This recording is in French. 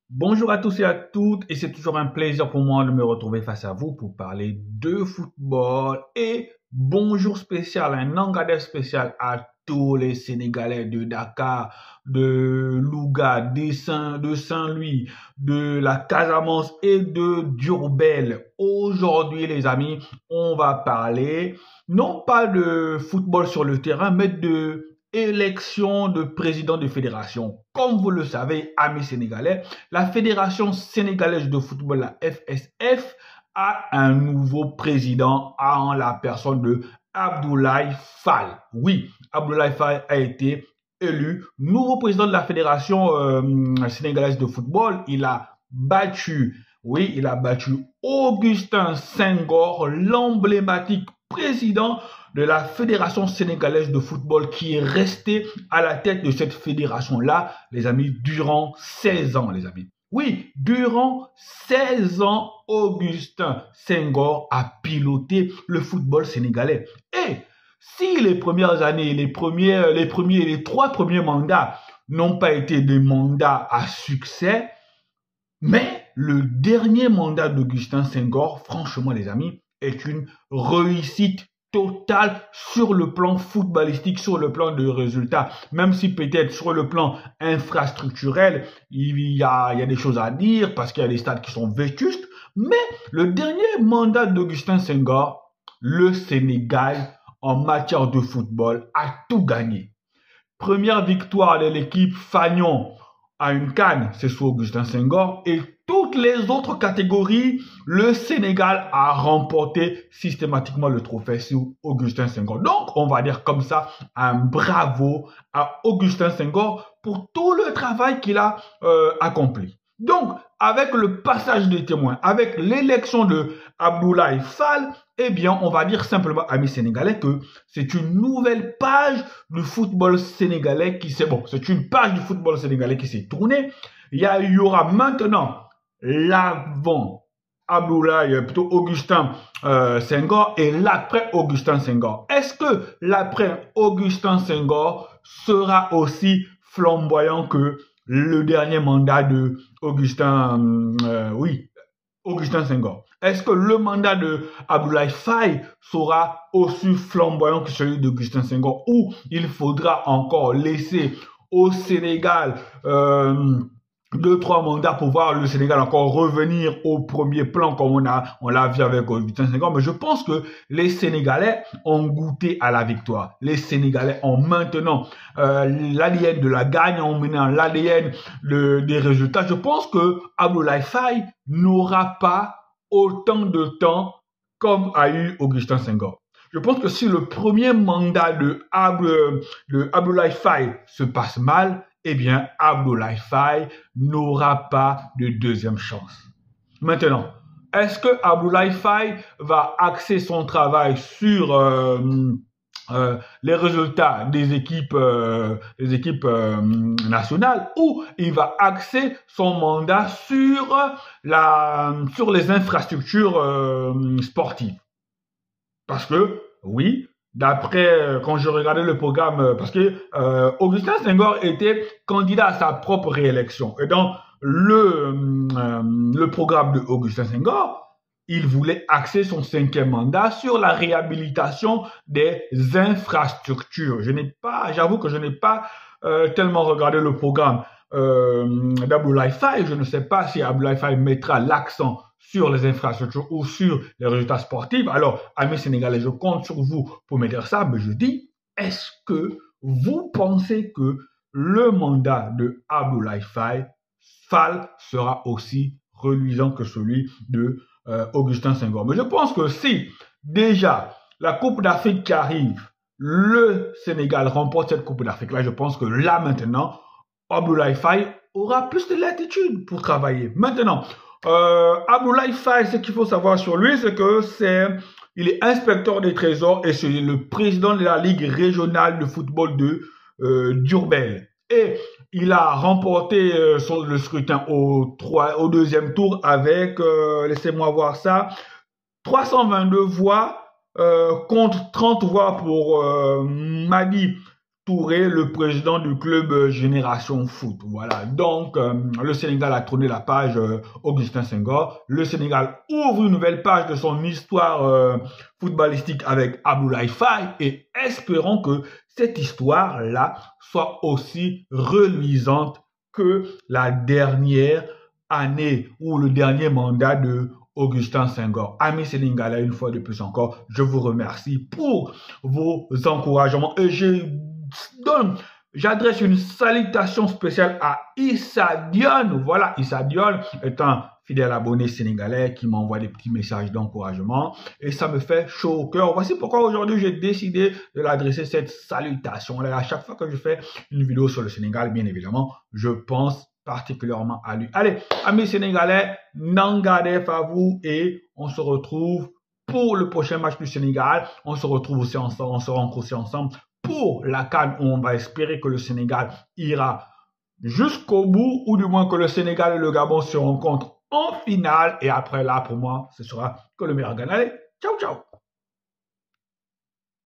Bonjour à tous et à toutes, et c'est toujours un plaisir pour moi de me retrouver face à vous pour parler de football. Et bonjour spécial, un engadé spécial à tous les Sénégalais de Dakar, de Louga, de Saint-Louis, de la Casamance et de Diourbel. Aujourd'hui, les amis, on va parler non pas de football sur le terrain, mais de élection de président de fédération. Comme vous le savez, amis sénégalais, la Fédération sénégalaise de football, la FSF, a un nouveau président en la personne de Abdoulaye Fall. Oui, Abdoulaye Fall a été élu nouveau président de la Fédération sénégalaise de football. Il a battu Augustin Senghor, l'emblématique président de la Fédération sénégalaise de football qui est resté à la tête de cette fédération-là, les amis, durant 16 ans, les amis. Oui, durant 16 ans, Augustin Senghor a piloté le football sénégalais. Et si les premières années, les trois premiers mandats n'ont pas été des mandats à succès, mais le dernier mandat d'Augustin Senghor, franchement les amis, est une réussite totale sur le plan footballistique, sur le plan de résultats. Même si peut-être sur le plan infrastructurel, il y a des choses à dire parce qu'il y a des stades qui sont vétustes. Mais le dernier mandat d'Augustin Senghor, le Sénégal, en matière de football, a tout gagné. Première victoire de l'équipe Fagnon à une CAN, c'est sous Augustin Senghor. Et toutes les autres catégories, le Sénégal a remporté systématiquement le trophée sous Augustin Senghor. Donc, on va dire comme ça, un bravo à Augustin Senghor pour tout le travail qu'il a accompli. Donc, avec le passage des témoins, avec l'élection de Abdoulaye Fall, eh bien, on va dire simplement, amis sénégalais, que c'est une nouvelle page du football sénégalais qui s'est, bon, c'est une page du football sénégalais qui s'est tournée. Il y aura maintenant l'avant Abdoulaye, plutôt Augustin Senghor et l'après Augustin Senghor. Est-ce que l'après Augustin Senghor sera aussi flamboyant que le dernier mandat de Augustin Senghor? Est-ce que le mandat de Abdoulaye Faye sera aussi flamboyant que celui d'Augustin Senghor, ou il faudra encore laisser au Sénégal 2-3 mandats pour voir le Sénégal encore revenir au premier plan comme on l'a vu avec Augustin Senghor? Mais je pense que les Sénégalais ont goûté à la victoire. Les Sénégalais ont maintenant l'ADN de la gagne, ont maintenant l'ADN des résultats. Je pense que Abdoulaye Faye n'aura pas autant de temps comme a eu Augustin Senghor. Je pense que si le premier mandat de Abdoulaye Faye se passe mal, eh bien, Abdoulaye Faye n'aura pas de deuxième chance. Maintenant, est-ce que Abdoulaye Faye va axer son travail sur les résultats des équipes nationales, ou il va axer son mandat sur les infrastructures sportives? Parce que, oui, d'après, quand je regardais le programme, parce que Augustin Senghor était candidat à sa propre réélection. Et dans le programme de Augustin Senghor, il voulait axer son 5e mandat sur la réhabilitation des infrastructures. J'avoue que je n'ai pas tellement regardé le programme d'Abdoulaye Faye. Je ne sais pas si Abdoulaye Faye mettra l'accent sur les infrastructures ou sur les résultats sportifs. Alors, amis sénégalais, je compte sur vous pour me dire ça, mais je dis, est-ce que vous pensez que le mandat de Abdoulaye Fall sera aussi reluisant que celui de Augustin Senghor? Mais je pense que si déjà la Coupe d'Afrique qui arrive, le Sénégal remporte cette Coupe d'Afrique-là, je pense que là maintenant, Abdoulaye Faye aura plus de latitude pour travailler. Maintenant, Abdoulaye Faye, ce qu'il faut savoir sur lui, c'est que il est inspecteur des trésors et c'est le président de la Ligue régionale de football de Diourbel. Et il a remporté le scrutin au deuxième tour avec, laissez-moi voir ça, 322 voix contre 30 voix pour Madi Touré, le président du club Génération Foot. Voilà, donc le Sénégal a tourné la page Augustin Senghor. Le Sénégal ouvre une nouvelle page de son histoire footballistique avec Abdoulaye Faye et espérons que cette histoire-là soit aussi reluisante que la dernière année ou le dernier mandat de Augustin Senghor. Amis Sénégalais, une fois de plus encore, je vous remercie pour vos encouragements et j'adresse une salutation spéciale à Issa Dione. Voilà, Issa Dione est un fidèle abonné sénégalais qui m'envoie des petits messages d'encouragement et ça me fait chaud au cœur. Voici pourquoi aujourd'hui j'ai décidé de l'adresser cette salutation. À chaque fois que je fais une vidéo sur le Sénégal, bien évidemment, je pense particulièrement à lui. Allez, amis sénégalais, Nangadef à vous et on se retrouve pour le prochain match du Sénégal. On se retrouve aussi ensemble, on se rencontre aussi ensemble pour la CAN où on va espérer que le Sénégal ira jusqu'au bout ou du moins que le Sénégal et le Gabon se rencontrent en finale et après là pour moi ce sera que le meilleur gagne. Allez, ciao ciao.